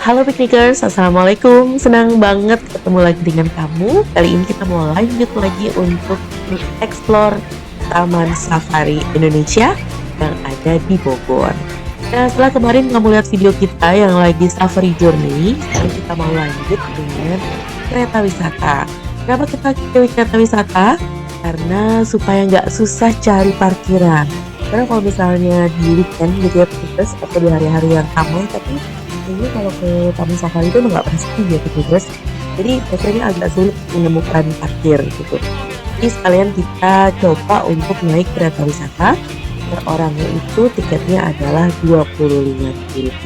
Halo Piknikers, Assalamualaikum. Senang banget ketemu lagi dengan kamu. Kali ini kita mau lanjut lagi untuk explore Taman Safari Indonesia yang ada di Bogor. Nah, setelah kemarin kamu lihat video kita yang lagi Safari Journey, sekarang kita mau lanjut dengan kereta wisata. Kenapa kita pilih kereta wisata? Karena supaya nggak susah cari parkiran. Karena kalau misalnya di weekend gitu ya Piknikers, atau di hari-hari yang ramai, tapi ini kalau ke Taman Safari itu nggak pasti ya Piknikers. Jadi biasanya agak sulit menemukan parkir gitu. Jadi sekalian kita coba untuk naik kereta wisata. Per orangnya itu tiketnya adalah Rp25.000.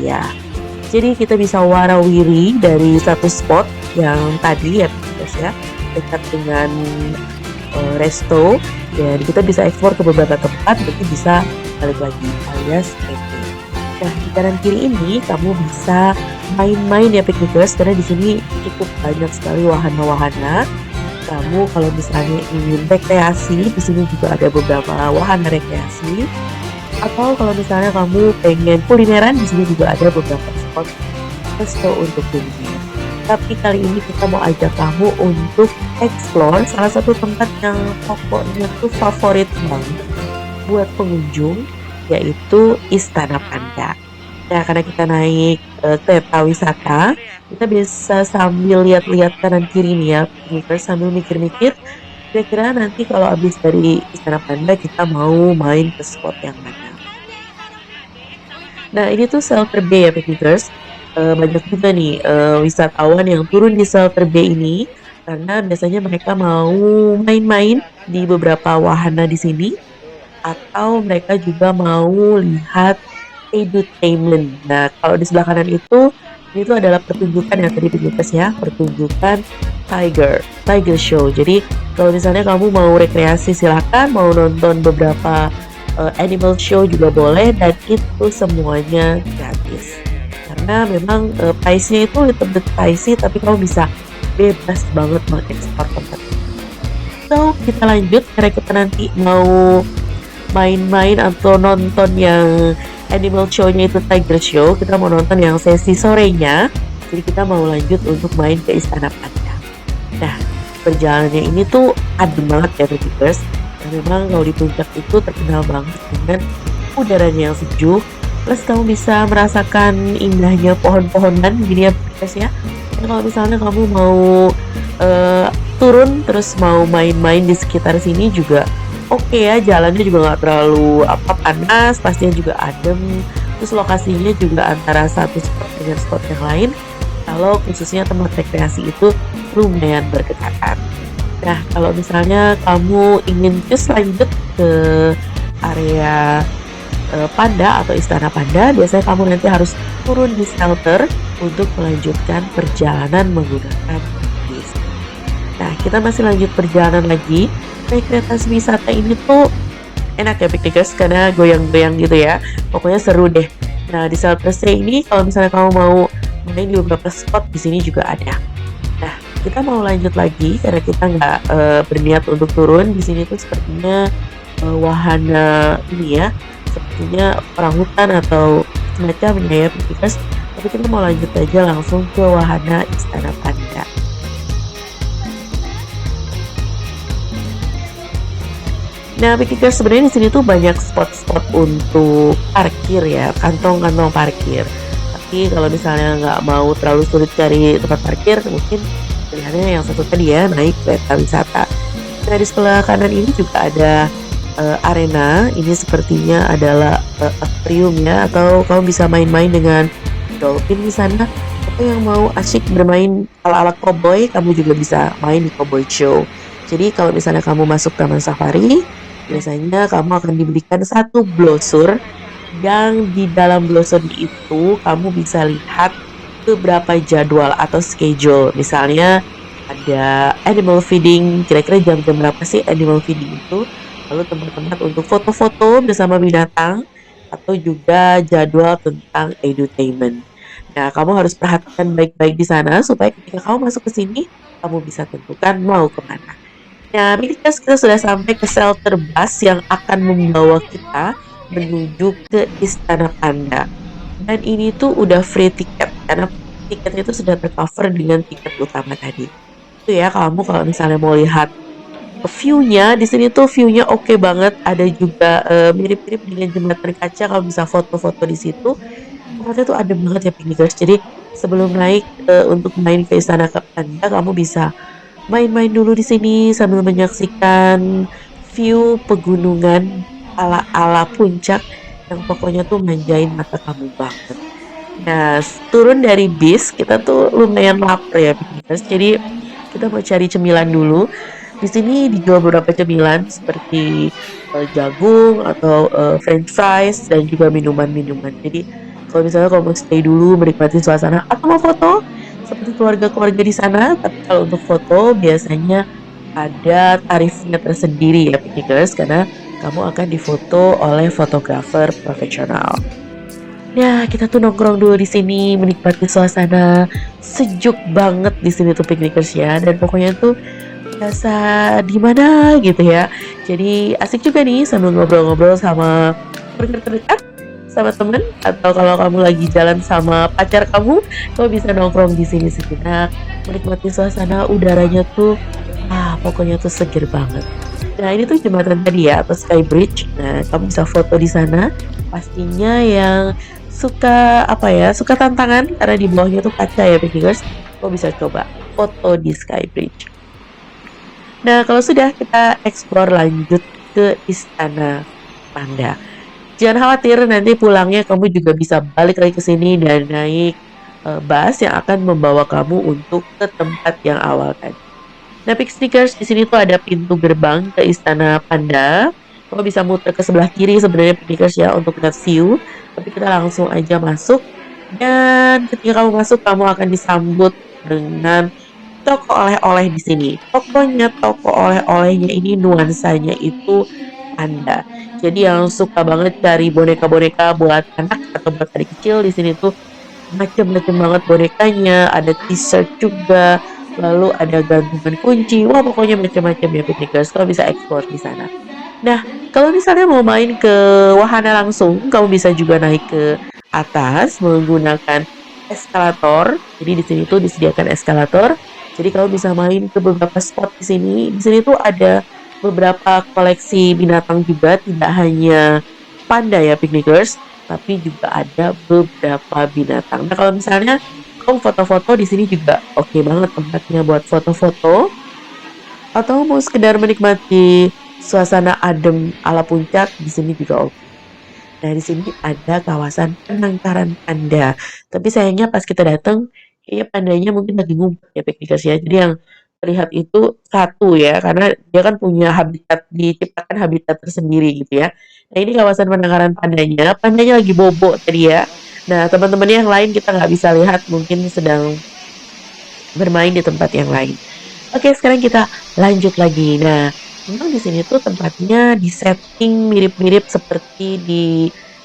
Jadi kita bisa warawiri dari satu spot yang tadi ya Piknikers ya, dekat dengan resto, dan kita bisa ekspor ke beberapa tempat, berarti bisa balik lagi alias camping. Nah, di kanan kiri ini kamu bisa main-main ya Piknikers, karena di sini cukup banyak sekali wahana-wahana. Kamu kalau misalnya ingin rekreasi, di sini juga ada beberapa wahana rekreasi. Atau kalau misalnya kamu pengen kulineran, di sini juga ada beberapa spot resto untuk kuliner. Tapi kali ini kita mau ajak kamu untuk explore salah satu tempat yang pokoknya tuh favorit banget buat pengunjung, yaitu Istana Panda. Nah, karena kita naik kereta wisata, kita bisa sambil lihat-lihat kanan kiri nih ya, sambil mikir-mikir kira-kira nanti kalau habis dari Istana Panda kita mau main ke spot yang mana. Nah, ini tuh shelter bay ya Piknikers. Banyak juga nih wisatawan yang turun di shelter bay ini karena biasanya mereka mau main-main di beberapa wahana di sini, atau mereka juga mau lihat edutainment. Nah, kalau di sebelah kanan ini tuh adalah pertunjukan yang tadi Piknikers ya, pertunjukan Tiger Show. Jadi kalau misalnya kamu mau rekreasi silakan, mau nonton beberapa animal show juga boleh, dan itu semuanya gratis. Karena memang price-nya itu little bit pricey, tapi kamu bisa bebas banget mengekspor tempat itu. So, kita lanjut karena kita nanti mau main-main atau nonton yang animal show-nya itu Tiger Show. Kita mau nonton yang sesi sorenya, jadi kita mau lanjut untuk main ke Istana Panda. Nah, perjalanannya ini tuh adem banget ya Piknikers. Dan memang kalau di puncak itu terkenal banget dengan udaranya yang sejuk, plus kamu bisa merasakan indahnya pohon-pohonan gini ya Piknikers ya. Dan kalau misalnya kamu mau turun terus mau main-main di sekitar sini juga oke ya, jalannya juga nggak terlalu panas, pastinya juga adem. Terus lokasinya juga antara satu spot dengan spot yang lain, kalau khususnya tempat rekreasi itu lumayan berdekatan. Nah, kalau misalnya kamu ingin terus lanjut ke area Panda atau Istana Panda, biasanya kamu nanti harus turun di shelter untuk melanjutkan perjalanan menggunakan bis. Nah, kita masih lanjut perjalanan lagi. Naik kereta wisata ini tuh enak ya Piknikers, karena goyang-goyang gitu ya. Pokoknya seru deh. Nah, di shelter ini kalau misalnya kamu mau main di beberapa spot, di sini juga ada. Nah, kita mau lanjut lagi karena kita nggak berniat untuk turun. Di sini tuh sepertinya wahana ini ya, sepertinya orang hutan atau semacamnya ya Piknikers. Tapi kita mau lanjut aja langsung ke wahana Istana Panda. Nah, Piknikers, sebenarnya di sini tuh banyak spot-spot untuk parkir ya, kantong-kantong parkir. Tapi kalau misalnya nggak mau terlalu sulit cari tempat parkir, mungkin pilihannya yang satu tadi ya, naik kereta wisata. Nah, di sebelah kanan ini juga ada arena. Ini sepertinya adalah aquarium ya, atau kamu bisa main-main dengan dolphin di sana. Atau yang mau asyik bermain ala-ala cowboy, kamu juga bisa main di cowboy show. Jadi kalau misalnya kamu masuk Taman Safari, biasanya kamu akan diberikan satu brosur, yang di dalam brosur itu kamu bisa lihat beberapa jadwal atau schedule. Misalnya ada animal feeding, kira-kira jam-jam berapa sih animal feeding itu, lalu tempat-tempat untuk foto-foto bersama binatang, atau juga jadwal tentang edutainment. Nah, kamu harus perhatikan baik-baik di sana supaya ketika kamu masuk ke sini, kamu bisa tentukan mau kemana. Nah, Piknikers, kita sudah sampai ke shelter bus yang akan membawa kita menuju ke Istana Panda. Dan ini tuh udah free tiket karena tiketnya itu sudah tercover dengan tiket utama tadi. Itu ya kamu kalau misalnya mau lihat view-nya, di sini tuh view-nya oke banget, ada juga, mirip-mirip dengan jembatan kaca, kalau bisa foto-foto di situ. Tempatnya tuh adem banget ya Piknikers, jadi sebelum naik, untuk main ke Istana Kapanda, kamu bisa main-main dulu di sini sambil menyaksikan view pegunungan ala-ala puncak yang pokoknya tuh manjain mata kamu banget. Nah, turun dari bis kita tuh lumayan lapar ya Piknikers, jadi kita mau cari cemilan dulu. Di sini dijual beberapa cemilan seperti jagung atau french fries dan juga minuman-minuman. Jadi kalau misalnya kamu mau stay dulu menikmati suasana atau mau foto seperti keluarga-keluarga di sana, tapi kalau untuk foto biasanya ada tarifnya tersendiri ya Piknikers karena kamu akan difoto oleh fotografer profesional. Ya, kita tuh nongkrong dulu di sini, menikmati suasana sejuk banget di sini tuh Piknikers ya. Dan pokoknya tuh berasa di mana gitu ya. Jadi asik juga nih sambil ngobrol-ngobrol sama partner terdekat, sama temen, atau kalau kamu lagi jalan sama pacar kamu bisa nongkrong di sini sejenak, menikmati suasana udaranya tuh, pokoknya tuh seger banget. Nah ini tuh jembatan tadi ya atau Sky Bridge. Nah kamu bisa foto di sana. Pastinya yang suka tantangan karena di bawahnya tuh kaca ya Piknikers, kamu bisa coba foto di Sky Bridge. Nah, kalau sudah kita explore lanjut ke Istana Panda. Jangan khawatir, nanti pulangnya kamu juga bisa balik lagi ke sini dan naik bus yang akan membawa kamu untuk ke tempat yang awal tadi. Nah, Piknikers, di sini tuh ada pintu gerbang ke Istana Panda. Kamu bisa muter ke sebelah kiri sebenarnya Piknikers ya untuk lihat view. Tapi kita langsung aja masuk. Dan ketika kamu masuk, kamu akan disambut dengan toko oleh-oleh di sini. Pokoknya toko oleh-olehnya ini nuansanya itu Panda. Jadi yang suka banget cari boneka-boneka buat anak atau buat adik kecil di sini tuh macam-macam banget bonekanya, ada t-shirt juga, lalu ada gantungan kunci. Wah, pokoknya macam-macam ya Piknikers. Kamu bisa explore di sana. Nah, kalau misalnya mau main ke wahana langsung, kamu bisa juga naik ke atas menggunakan eskalator. Jadi di sini tuh disediakan eskalator. Jadi kamu bisa main ke beberapa spot di sini. Di sini tuh ada beberapa koleksi binatang juga, tidak hanya panda ya Piknikers, tapi juga ada beberapa binatang. Nah kalau misalnya kamu foto-foto di sini juga oke banget tempatnya buat foto-foto, atau mau sekedar menikmati suasana adem ala puncak di sini juga oke. Nah di sini ada kawasan penangkaran panda, tapi sayangnya pas kita datang kayaknya pandanya mungkin lagi ngumpet ya Piknikers ya. Jadi yang terlihat itu satu ya, karena dia kan punya habitat, diciptakan habitat tersendiri gitu ya. Nah ini kawasan penangkaran pandanya lagi bobo tadi ya. Nah teman-temannya yang lain kita nggak bisa lihat, mungkin sedang bermain di tempat yang lain. Oke sekarang kita lanjut lagi. Nah memang di sini tuh tempatnya disetting mirip-mirip seperti di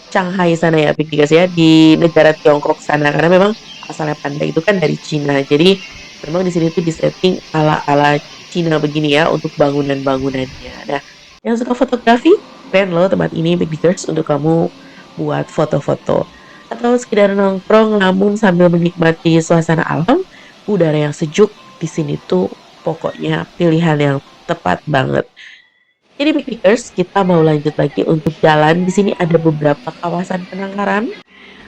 Shanghai sana ya Piknikers ya, di negara Tiongkok sana, karena memang asalnya panda itu kan dari Cina. Jadi memang di sini tuh disetting ala-ala Cina begini ya untuk bangunan-bangunannya. Nah, yang suka fotografi, keren loh tempat ini Piknikers untuk kamu buat foto-foto. Atau sekedar nongkrong namun sambil menikmati suasana alam, udara yang sejuk di sini tuh pokoknya pilihan yang tepat banget. Jadi Piknikers, kita mau lanjut lagi untuk jalan. Di sini ada beberapa kawasan penangkaran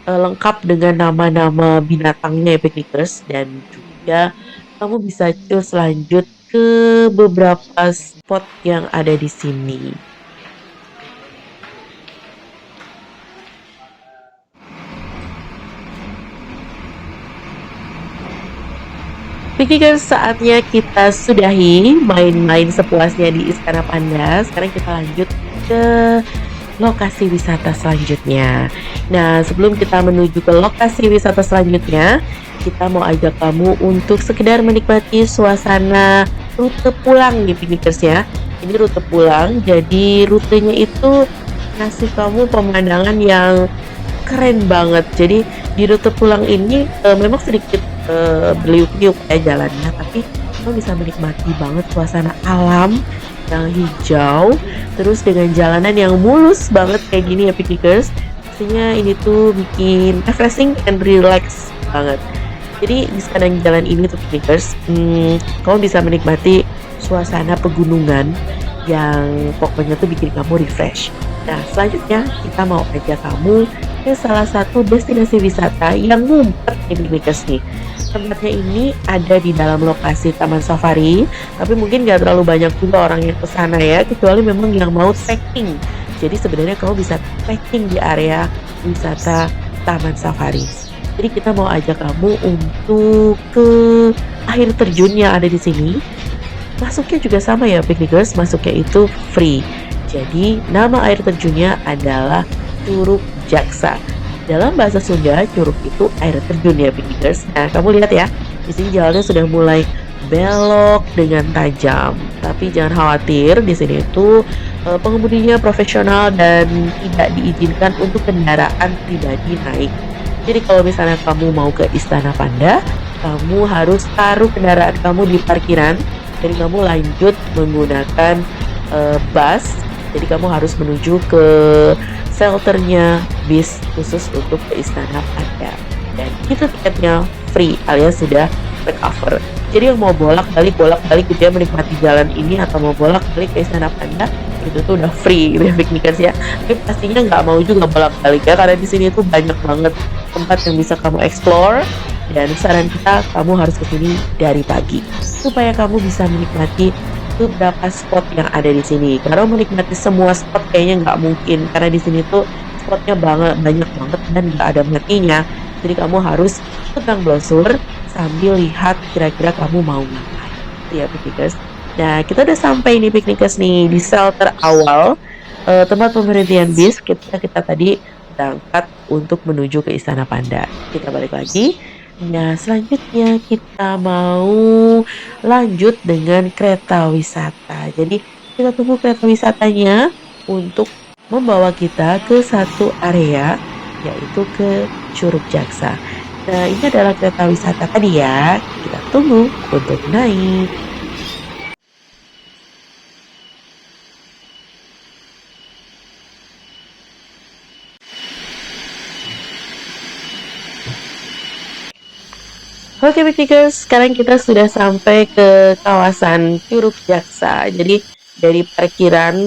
lengkap dengan nama-nama binatangnya ya Piknikers, dan juga kamu bisa cus lanjut ke beberapa spot yang ada di sini. Piknikers, saatnya kita sudahi main-main sepuasnya di Istana Panda. Sekarang kita lanjut ke lokasi wisata selanjutnya. Nah, sebelum kita menuju ke lokasi wisata selanjutnya, kita mau ajak kamu untuk sekedar menikmati suasana rute pulang nih Piknikers ya. Ini rute pulang, jadi rutenya itu ngasih kamu pemandangan yang keren banget. Jadi di rute pulang ini memang sedikit berliuk-liuk ya jalannya, tapi kamu bisa menikmati banget suasana alam yang hijau, terus dengan jalanan yang mulus banget kayak gini ya Piknikers. Pastinya ini tuh bikin refreshing and relax banget. Jadi di sepanjang jalan ini tuh Piknikers, kamu bisa menikmati suasana pegunungan yang pokoknya tuh bikin kamu refresh. Nah, selanjutnya kita mau ajak kamu ke salah satu destinasi wisata yang ngumpet di Piknikers nih. Tempatnya ini ada di dalam lokasi Taman Safari, tapi mungkin nggak terlalu banyak juga orang yang ke sana ya, kecuali memang yang mau trekking. Jadi sebenarnya kamu bisa trekking di area wisata Taman Safari. Jadi kita mau ajak kamu untuk ke air terjun yang ada di sini. Masuknya juga sama ya Piknikers, masuknya itu free. Jadi nama air terjunnya adalah Curug Jaksa. Dalam bahasa Sunda, curug itu air terjun ya Piknikers. Nah, kamu lihat ya, di sini jalannya sudah mulai belok dengan tajam. Tapi jangan khawatir, di sini itu pengemudinya profesional dan tidak diizinkan untuk kendaraan pribadi naik. Jadi kalau misalnya kamu mau ke Istana Panda, kamu harus taruh kendaraan kamu di parkiran dan kamu lanjut menggunakan bus. Jadi kamu harus menuju ke shelternya bis khusus untuk ke Istana Panda. Dan itu tiketnya free alias sudah cover. Jadi yang mau bolak-balik gitu ya menikmati jalan ini atau mau bolak-balik ke Istana Panda itu tuh udah free gitu ya Piknikers ya. Tapi pastinya nggak mau juga bolak-balik ya karena di sini tuh banyak banget tempat yang bisa kamu explore dan saran kita kamu harus kesini dari pagi supaya kamu bisa menikmati beberapa spot yang ada di sini. Karena menikmati semua spot kayaknya nggak mungkin karena di sini tuh spotnya banyak banget dan nggak ada matinya. Jadi kamu harus pegang brosur sambil lihat kira-kira kamu mau ngapain. Ya Piknikers. Nah kita udah sampai nih Piknikers nih di shelter awal tempat pemberhentian bis. Kita tadi berangkat untuk menuju ke Istana Panda. Kita balik lagi. Nah, selanjutnya kita mau lanjut dengan kereta wisata. Jadi, kita tunggu kereta wisatanya untuk membawa kita ke satu area, yaitu ke Curug Jaksa. Nah, ini adalah kereta wisata tadi ya. Kita tunggu untuk naik. Oke Piknikers, sekarang kita sudah sampai ke kawasan Curug Jaksa. Jadi dari parkiran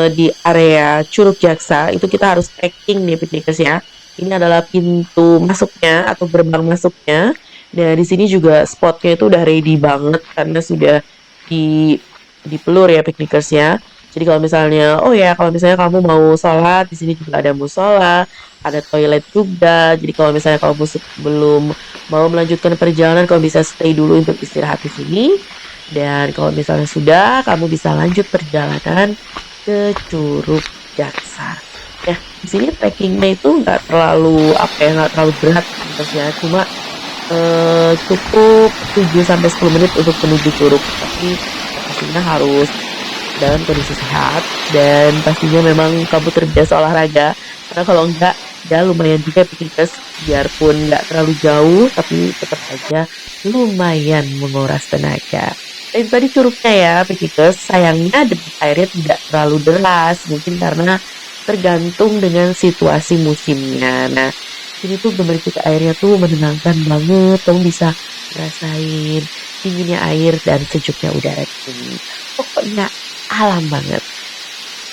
di area Curug Jaksa itu kita harus trekking nih Piknikers ya. Ini adalah pintu masuknya atau gerbang masuknya. Nah di sini juga spotnya itu udah ready banget karena sudah di pelur ya Piknikers ya. Jadi kalau misalnya kamu mau sholat di sini juga ada musola, ada toilet juga. Jadi kalau misalnya kamu belum mau melanjutkan perjalanan, kamu bisa stay dulu untuk istirahat di sini. Dan kalau misalnya sudah, kamu bisa lanjut perjalanan ke Curug Jaksa. Ya, di sini trekkingnya itu nggak terlalu berat ya, cuma cukup 7-10 menit untuk menuju Curug. Tapi pastinya harus dalam kondisi sehat dan pastinya memang kamu terbiasa olahraga. Karena kalau enggak, ya lumayan juga Piknikers, biarpun nggak terlalu jauh tapi tetap aja lumayan menguras tenaga. Dan tadi curugnya ya Piknikers, sayangnya debit airnya tidak terlalu deras, mungkin karena tergantung dengan situasi musimnya. Nah ini tuh gemericik airnya tuh menenangkan banget, kamu bisa ngerasain dinginnya air dan sejuknya udara di sini. Pokoknya alam banget.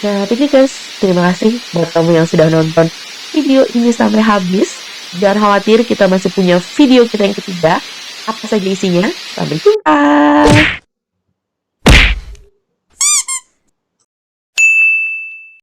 Nah, Piknikers, terima kasih buat kamu yang sudah nonton video ini sampai habis. Jangan khawatir, kita masih punya video kita yang ketiga. Apa saja isinya? Sampai jumpa!